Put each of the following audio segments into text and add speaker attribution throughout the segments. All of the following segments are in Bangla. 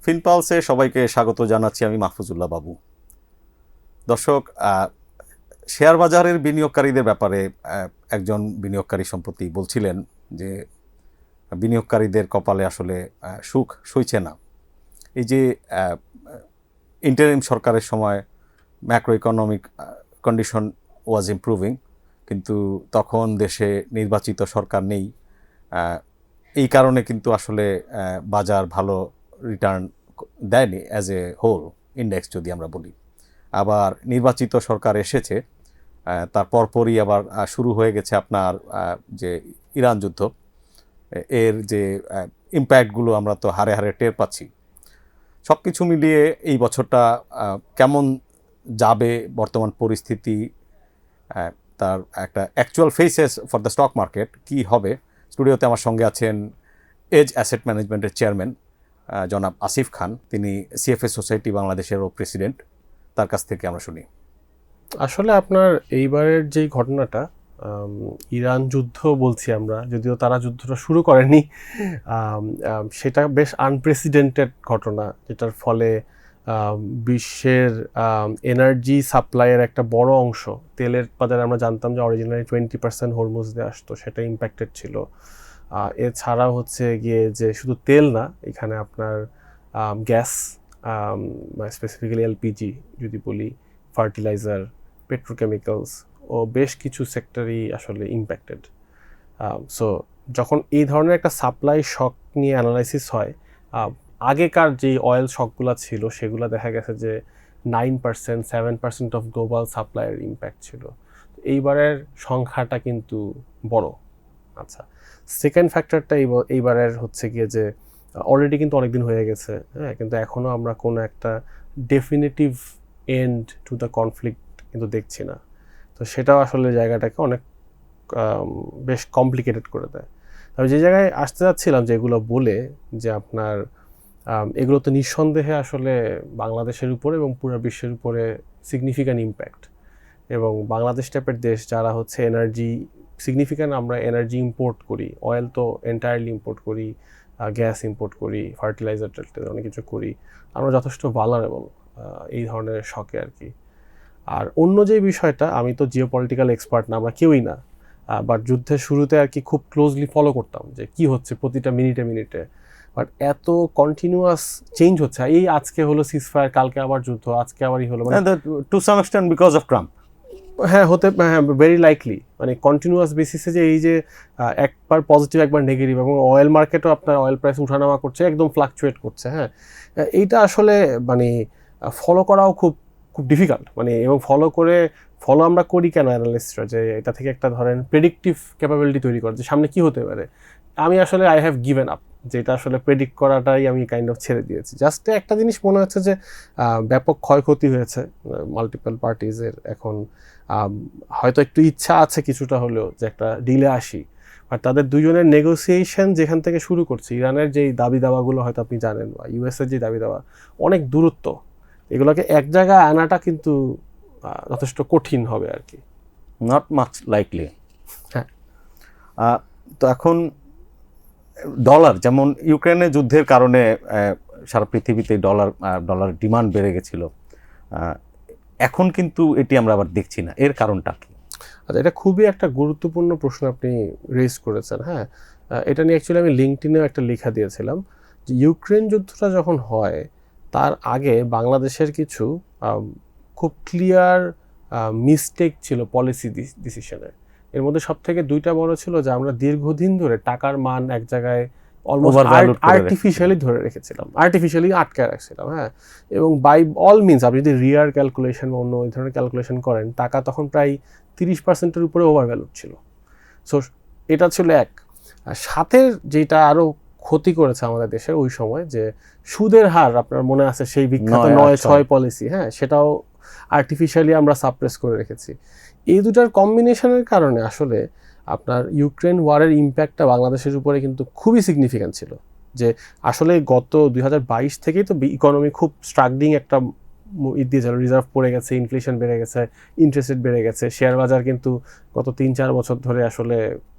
Speaker 1: ফিনপালসে সবাইকে স্বাগত জানাচ্ছি। আমি মাহফুজুল্লাহ বাবু। দর্শক, শেয়ার বাজারের বিনিয়োগকারীদের ব্যাপারে একজন বিনিয়োগকারী সম্প্রতি বলছিলেন যে বিনিয়োগকারীদের কপালে আসলে সুখ সইছে না। এই যে ইন্টারিম সরকারের সময় ম্যাক্রো ইকোনমিক কন্ডিশন ওয়াজ ইমপ্রুভিং, কিন্তু তখন দেশে নির্বাচিত সরকার নেই। এই কারণে কিন্তু আসলে বাজার ভালো রিটার্ন দেয়নি অ্যাজ এ হোল ইন্ডেক্স যদি আমরা বলি। আবার নির্বাচিত সরকার এসেছে, তার পরপরই আবার শুরু হয়ে গেছে আপনার যে ইরান যুদ্ধ, এর যে ইম্প্যাক্টগুলো আমরা তো হারে হারে টের পাচ্ছি। সব কিছু মিলিয়ে এই বছরটা কেমন যাবে, বর্তমান পরিস্থিতি, তার একটা actual faces for the stock market কী হবে। স্টুডিওতে আমার সঙ্গে আছেন এজ অ্যাসেট ম্যানেজমেন্টের চেয়ারম্যান জনাব আসিফ খান। তিনি সিএফএ সোসাইটি বাংলাদেশেরও প্রেসিডেন্ট। তার কাছ থেকে আমরা শুনি।
Speaker 2: আসলে আপনার এইবারের যেই ঘটনাটা, ইরান যুদ্ধ বলছি আমরা, যদিও তারা যুদ্ধটা শুরু করেনি, সেটা বেশ আনপ্রেসিডেন্টেড ঘটনা, যেটার ফলে বিশ্বের এনার্জি সাপ্লাইয়ের একটা বড় অংশ, তেলের বাজারে আমরা জানতাম যে অরিজিনালি 20% হরমুজ দিয়ে আসতো, সেটা ইম্প্যাক্টেড ছিল। এছাড়া হচ্ছে গিয়ে যে শুধু তেল না, এখানে আপনার গ্যাস, স্পেসিফিক্যালি এলপিজি যদি বলি, ফার্টিলাইজার, পেট্রোকেমিক্যালস ও বেশ কিছু সেক্টরই আসলে ইম্প্যাক্টেড। সো যখন এই ধরনের একটা সাপ্লাই শক নিয়ে অ্যানালাইসিস হয়, আগেকার যেই অয়েল শকগুলো ছিল সেগুলো দেখা গেছে যে 9%, 7% অফ গ্লোবাল সাপ্লাইয়ের ইম্প্যাক্ট ছিল। এইবারের সংখ্যাটা কিন্তু বড়। আচ্ছা, সেকেন্ড ফ্যাক্টরটা এইবারের হচ্ছে গিয়ে যে অলরেডি কিন্তু অনেকদিন হয়ে গেছে, হ্যাঁ, কিন্তু এখনও আমরা কোনো একটা definitive end to the conflict কিন্তু দেখছি না। তো সেটাও আসলে জায়গাটাকে অনেক বেশ কমপ্লিকেটেড করে দেয়। তবে যে জায়গায় আসতে যাচ্ছিলাম, যেগুলো বলে যে আপনার এগুলো তো নিঃসন্দেহে আসলে বাংলাদেশের উপরে এবং পুরো বিশ্বের উপরে সিগনিফিক্যান্ট ইম্প্যাক্ট। এবং বাংলাদেশ টাইপের দেশ যারা হচ্ছে এনার্জি সিগনিফিক্যান্ট, আমরা এনার্জি ইম্পোর্ট করি, অয়েল তো এন্টায়ারলি ইম্পোর্ট করি, গ্যাস ইম্পোর্ট করি, ফার্টিলাইজার অনেক কিছু করি, আমরা যথেষ্ট ভালনারেবল এই ধরনের শকে আর কি। আর অন্য যে বিষয়টা, আমি তো জিওপলিটিক্যাল এক্সপার্ট না, আমরা কেউই না, বাট যুদ্ধের শুরুতে আর কি খুব ক্লোজলি ফলো করতাম যে কি হচ্ছে প্রতিটা মিনিটে মিনিটে। বাট এত কন্টিনিউয়াস চেঞ্জ হচ্ছে, এই আজকে হলো সিজফায়ার, কালকে আবার যুদ্ধ, আজকে আবারই হলো, মানে
Speaker 1: to some extent because of Trump.
Speaker 2: হ্যাঁ, ভেরি লাইকলি, মানে কন্টিনিউয়াস বেসিসে যে এই যে একবার পজিটিভ একবার নেগেটিভ, এবং অয়েল মার্কেটও আপনার অয়েল প্রাইস উঠানামা করছে, একদম ফ্লাকচুয়েট করছে। হ্যাঁ, এইটা আসলে মানে ফলো করাও খুব খুব ডিফিকাল্ট, মানে এবং ফলো আমরা করি কেন অ্যানালিস্টরা, যে এটা থেকে একটা ধরেন প্রেডিক্টিভ ক্যাপাবিলিটি তৈরি করে যে সামনে কি হতে পারে। আমি আসলে আই হ্যাভ গিভেন আপ, যেটা আসলে প্রেডিক্ট করাটাই আমি কাইন্ড অফ ছেড়ে দিয়েছি। জাস্ট একটা জিনিস মনে হচ্ছে যে ব্যাপক ক্ষয়ক্ষতি হয়েছে মাল্টিপল পার্টিজের। এখন হয়তো একটু ইচ্ছা আছে কিছুটা হলেও যে একটা ডিলে আসি, আর তাদের দুজনের নেগোসিয়েশন যেখান থেকে শুরু করছে, ইরানের যেই দাবি দাওয়াগুলো হয়তো আপনি জানেন, বা ইউএসের যে দাবি দাওয়া, অনেক দূরত্ব, এগুলোকে এক জায়গায় আনাটা কিন্তু যথেষ্ট কঠিন হবে আর কি।
Speaker 1: Not much likely.
Speaker 2: হ্যাঁ,
Speaker 1: তো এখন ডলার, যেমন ইউক্রেনের যুদ্ধের কারণে সারা পৃথিবীতে ডলার ডিমান্ড বেড়ে গেছিল, এখন কিন্তু এটি আমরা আবার দেখছি না। এর কারণটা কি?
Speaker 2: আচ্ছা, এটা খুবই একটা গুরুত্বপূর্ণ প্রশ্ন আপনি রেজ করেছেন। হ্যাঁ, এটা নিয়ে অ্যাকচুয়ালি আমি লিঙ্কডইনেও একটা লেখা দিয়েছিলাম যে ইউক্রেন যুদ্ধটা যখন হয় তার আগে বাংলাদেশের কিছু খুব ক্লিয়ার মিস্টেক ছিল পলিসি ডিসিশনে। এর মধ্যে সব থেকে দুইটা বড় ছিল যে আমরা দীর্ঘদিন ধরে টাকার মান এক জায়গায় অলমোস্ট আর্টিফিশিয়ালি ধরে রেখেছিলাম, আর্টিফিশিয়ালি আটকায় রাখছিলাম। হ্যাঁ, এবং বাই অল মিনস আপনি যদি রিয়ার ক্যালকুলেশন বা অন্য এই ধরনের ক্যালকুলেশন করেন, টাকা তখন প্রায় 30%-এর উপরে ওভার ভ্যালুড ছিল। সো এটা ছিল এক। আর সাথের যেটা আরও ক্ষতি করেছে আমাদের দেশের ওই সময়, যে সুদের হার, আপনার মনে আছে সেই বিখ্যাত 9-6 পলিসি, হ্যাঁ, সেটাও আর্টিফিশিয়ালি আমরা সাপ্রেস করে রেখেছি। এই দুটার কম্বিনেশনের কারণে আসলে আপনার ইউক্রেন ওয়ারের ইম্প্যাক্টটা বাংলাদেশের উপরে কিন্তু খুবই সিগনিফিক্যান্ট ছিল। যে আসলে গত 2022 থেকেই তো ইকোনমি খুব স্ট্রাগলিং একটা দিয়েছিল, রিজার্ভ পড়ে গেছে, ইনফ্লেশন বেড়ে গেছে, ইন্টারেস্ট রেট বেড়ে গেছে, শেয়ার বাজার কিন্তু গত 3-4 বছর ধরে আসলে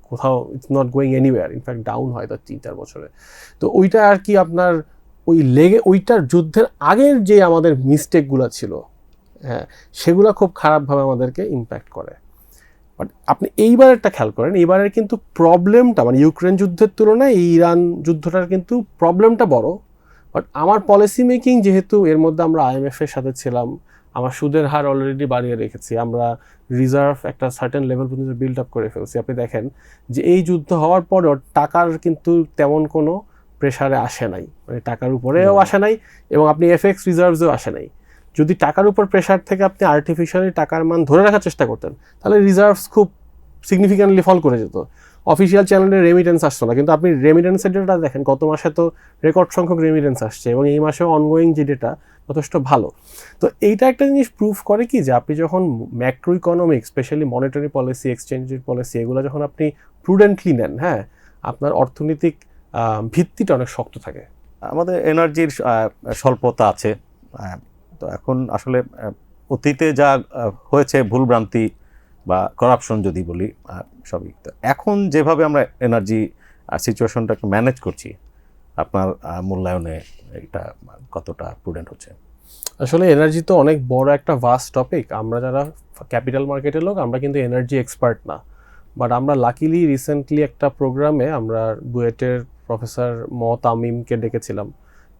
Speaker 2: কোথাও it's not going anywhere, in fact down হয় তো 3-4 বছরে। তো ওইটা আর কি আপনার ওইটার যুদ্ধের আগের যে আমাদের মিস্টেকগুলো ছিল, হ্যাঁ, সেগুলো খুব খারাপভাবে আমাদেরকে ইম্প্যাক্ট করে। বাট আপনি এইবারেরটা খেয়াল করেন, এইবারের কিন্তু প্রবলেমটা মানে ইউক্রেন যুদ্ধের তুলনায় এই ইরান যুদ্ধটার কিন্তু প্রবলেমটা বড়। বাট আমার পলিসি মেকিং যেহেতু এর মধ্যে আমরা IMF এর সাথে ছিলাম, আমার সুদের হার অলরেডি বাড়িয়ে রেখেছি, আমরা রিজার্ভ একটা সার্টেন লেভেল পর্যন্ত বিল্ড আপ করে ফেলছি। আপনি দেখেন যে এই যুদ্ধ হওয়ার পরেও টাকার কিন্তু তেমন কোনো প্রেসারে আসে নাই, মানে টাকার উপরেও আসে নাই এবং আপনি FX রিজার্ভসেও আসে নাই। যদি টাকার উপর প্রেসার থেকে আপনি আর্টিফিশিয়ালি টাকার মান ধরে রাখার চেষ্টা করতেন, তাহলে রিজার্ভস খুব সিগনিফিক্যান্টলি ফল করে যেত, অফিসিয়াল চ্যানেলে রেমিটেন্স আসতো না। কিন্তু আপনি রেমিটেন্সের ডেটা দেখেন, গত মাসে তো রেকর্ড সংখ্যক রেমিটেন্স আসছে এবং এই মাসেও অনগোয়িং যে ডেটা যথেষ্ট ভালো। তো এইটা একটা জিনিস প্রুফ করে কি, যে আপনি যখন macro economic, specially monetary policy, exchange rate policy, এগুলো যখন আপনি প্রুডেন্টলি নেন, হ্যাঁ, আপনার অর্থনৈতিক ভিত্তিটা অনেক শক্ত থাকে।
Speaker 1: আমাদের এনার্জির স্বল্পতা আছে। তো এখন আসলে অতীতে যা হয়েছে ভুলভ্রান্তি বা করাপশন যদি বলি, সবই তো এখন যেভাবে আমরা এনার্জি সিচুয়েশনটাকে ম্যানেজ করছি, আপনার মূল্যায়নে এটা কতটা প্রুডেন্ট হচ্ছে?
Speaker 2: আসলে এনার্জি তো অনেক বড় একটা ভাস্ট টপিক। আমরা যারা ক্যাপিটাল মার্কেটের লোক, আমরা কিন্তু এনার্জি এক্সপার্ট না। বাট আমরা লাকিলি রিসেন্টলি একটা প্রোগ্রামে আমরা বুয়েটের প্রফেসর তামিমকে ডেকেছিলাম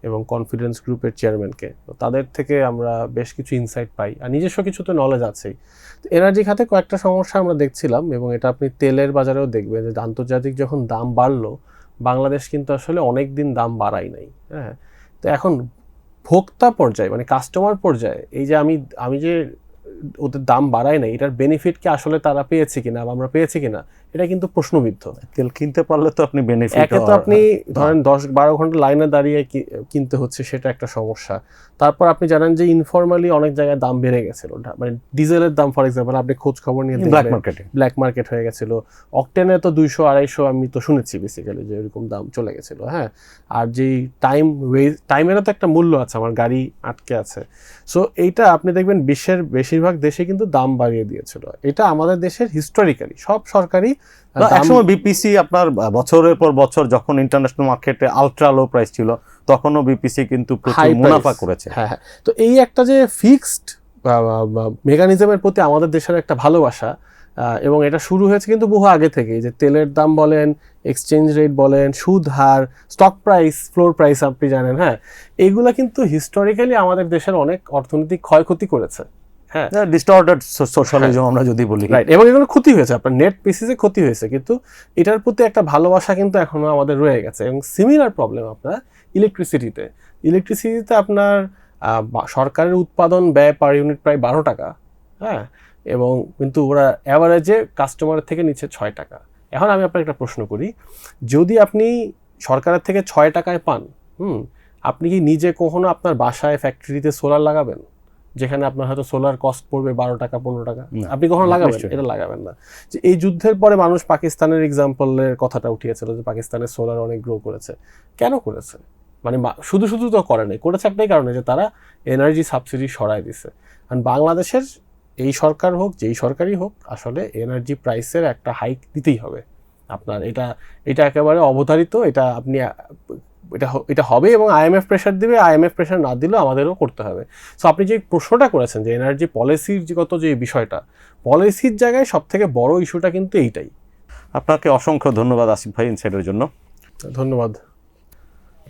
Speaker 2: এবং কনফিডেন্স গ্রুপের চেয়ারম্যানকে। তো তাদের থেকে আমরা বেশ কিছু ইনসাইট পাই, আর নিজস্ব কিছু তো নলেজ আছেই। তো এনার্জি খাতে কয়েকটা সমস্যা আমরা দেখছিলাম, এবং এটা আপনি তেলের বাজারেও দেখবেন যে আন্তর্জাতিক যখন দাম বাড়লো, বাংলাদেশ কিন্তু আসলে অনেক দিন দাম বাড়াই নাই। হ্যাঁ, তো এখন ভোক্তা পর্যায়ে মানে কাস্টমার পর্যায়ে এই যে আমি যে ওদের দাম বাড়ায় নাই, এটার বেনিফিট কি আসলে তারা পেয়েছে কিনা বা আমরা পেয়েছি কিনা, এটা কিন্তু প্রশ্নবিদ্ধ।
Speaker 1: তেল কিনতে পারলে তো আপনি বেনিফিট,
Speaker 2: একে তো আপনি ধরেন 10-12 ঘন্টা লাইনে দাঁড়িয়ে কিনতে হচ্ছে, সেটা একটা সমস্যা। তারপর আপনি জানেন যে ইনফরমালি অনেক জায়গায় দাম বেড়ে গেছিল, মানে ডিজেলের দাম ফর এক্সাম্পল আপনি খোঁজ খবর নিয়ে ব্ল্যাক মার্কেট হয়ে গেছিল। অকটেনে তো 200-250 আমি তো শুনেছি বেসিক্যালি যে এরকম দাম চলে গেছিল। হ্যাঁ, আর যেই টাইমেরও তো একটা মূল্য আছে, আমার গাড়ি আটকে আছে। সো এইটা আপনি দেখবেন বিশ্বের বেশিরভাগ দেশে কিন্তু দাম বাড়িয়ে দিয়েছিল। এটা আমাদের দেশের হিস্টোরিক্যালি সব সরকারি
Speaker 1: একসময় বিপিসি আপনার বছরের পর বছর যখন ইন্টারন্যাশনাল মার্কেটে আলট্রা লো প্রাইস ছিল, তখনও বিপিসি কিন্তু প্রচুর মুনাফা করেছে।
Speaker 2: হ্যাঁ হ্যাঁ, তো এই একটা যে ফিক্সড মেকানিজমের প্রতি আমাদের দেশের একটা ভালোবাসা, এবং এটা শুরু হয়েছে কিন্তু বহু আগে থেকে। যে তেলের দাম বলেন, এক্সচেঞ্জ রেট বলেন, সুদ হার, স্টক প্রাইস, ফ্লোর প্রাইস আপনি জানেন, হ্যাঁ, এইগুলা কিন্তু হিস্টোরিক্যালি আমাদের দেশের অনেক অর্থনৈতিক ক্ষয়ক্ষতি করেছে। হ্যাঁ,
Speaker 1: ডিস্টর্টেড সোশ্যালিজম আমরা যদি বলি,
Speaker 2: রাইট, এবং এগুলো ক্ষতি হয়েছে, আপনার নেট বেসিসে ক্ষতি হয়েছে, কিন্তু এটার প্রতি একটা ভালোবাসা কিন্তু এখনো আমাদের রয়ে গেছে। এবং সিমিলার প্রবলেম আপনার ইলেকট্রিসিটিতে আপনার সরকারের উৎপাদন ব্যয় পার ইউনিট প্রায় 12 টাকা, হ্যাঁ, এবং কিন্তু ওরা অ্যাভারেজে কাস্টমারের থেকে নিচ্ছে 6 টাকা। এখন আমি আপনার একটা প্রশ্ন করি, যদি আপনি সরকারের থেকে 6 টাকায় পান, আপনি কি নিজে কখনো আপনার বাসায় ফ্যাক্টরিতে সোলার লাগাবেন, যেখানে আপনার হয়তো সোলার কস্ট পড়বে 12 টাকা 15 টাকা? আপনি কখনো লাগাবেন? এটা লাগাবেন না। যে এই যুদ্ধের পরে মানুষ পাকিস্তানের এক্সাম্পলের কথাটা উঠিয়েছিল যে পাকিস্তানের সোলার অনেক গ্রো করেছে। কেন করেছে? মানে শুধু শুধু তো করে নাই, করেছে একটাই কারণে যে তারা এনার্জি সাবসিডি সরায় দিছে। আর বাংলাদেশের এই সরকার হোক, যেই সরকারই হোক, আসলে এনার্জি প্রাইসের একটা হাইক দিতেই হবে আপনার। এটা একেবারে অবধারিত, এটা আপনি এটা হবে এবং IMF প্রেশার দিবে। IMF প্রেশার না দিলেও আমাদেরও করতে হবে। সো আপনি যে প্রশ্নটা করেছেন যে এনার্জি পলিসির গত যে বিষয়টা, পলিসির জায়গায় সব থেকে বড় ইস্যুটা কিন্তু এইটাই।
Speaker 1: আপনাকে অসংখ্য ধন্যবাদ আসিফ ভাই ইনসাইডের জন্য।
Speaker 2: ধন্যবাদ।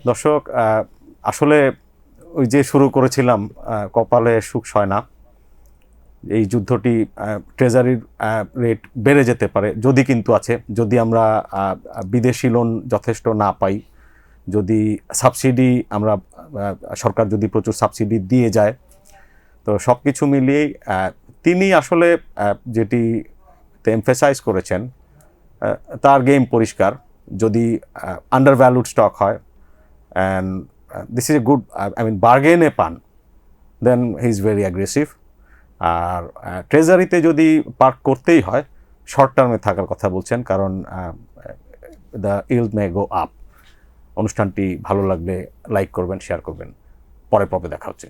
Speaker 1: দর্শক, আসলে ওই যে শুরু করেছিলাম, কপালে সুখ সয় না। এই যুদ্ধটি ট্রেজারির রেট বেড়ে যেতে পারে, যদি কিন্তু আছে, যদি আমরা বিদেশি লোন যথেষ্ট না পাই, যদি সাবসিডি আমরা সরকার যদি প্রচুর সাবসিডি দিয়ে যায়, তো সব কিছু মিলিয়েই তিনি আসলে যেটি এমফেসাইজ করেছেন তার গেম পরিষ্কার। যদি আন্ডার ভ্যালুড স্টক হয় and this is a good বার্গেনে পান, then he is very aggressive. আর ট্রেজারিতে যদি পার্ক করতেই হয়, শর্ট টার্মে থাকার কথা বলছেন, কারণ the yield May go up. অনুষ্ঠানটি ভালো লাগলে লাইক করবেন, শেয়ার করবেন। পরের পর্বে দেখা হচ্ছে।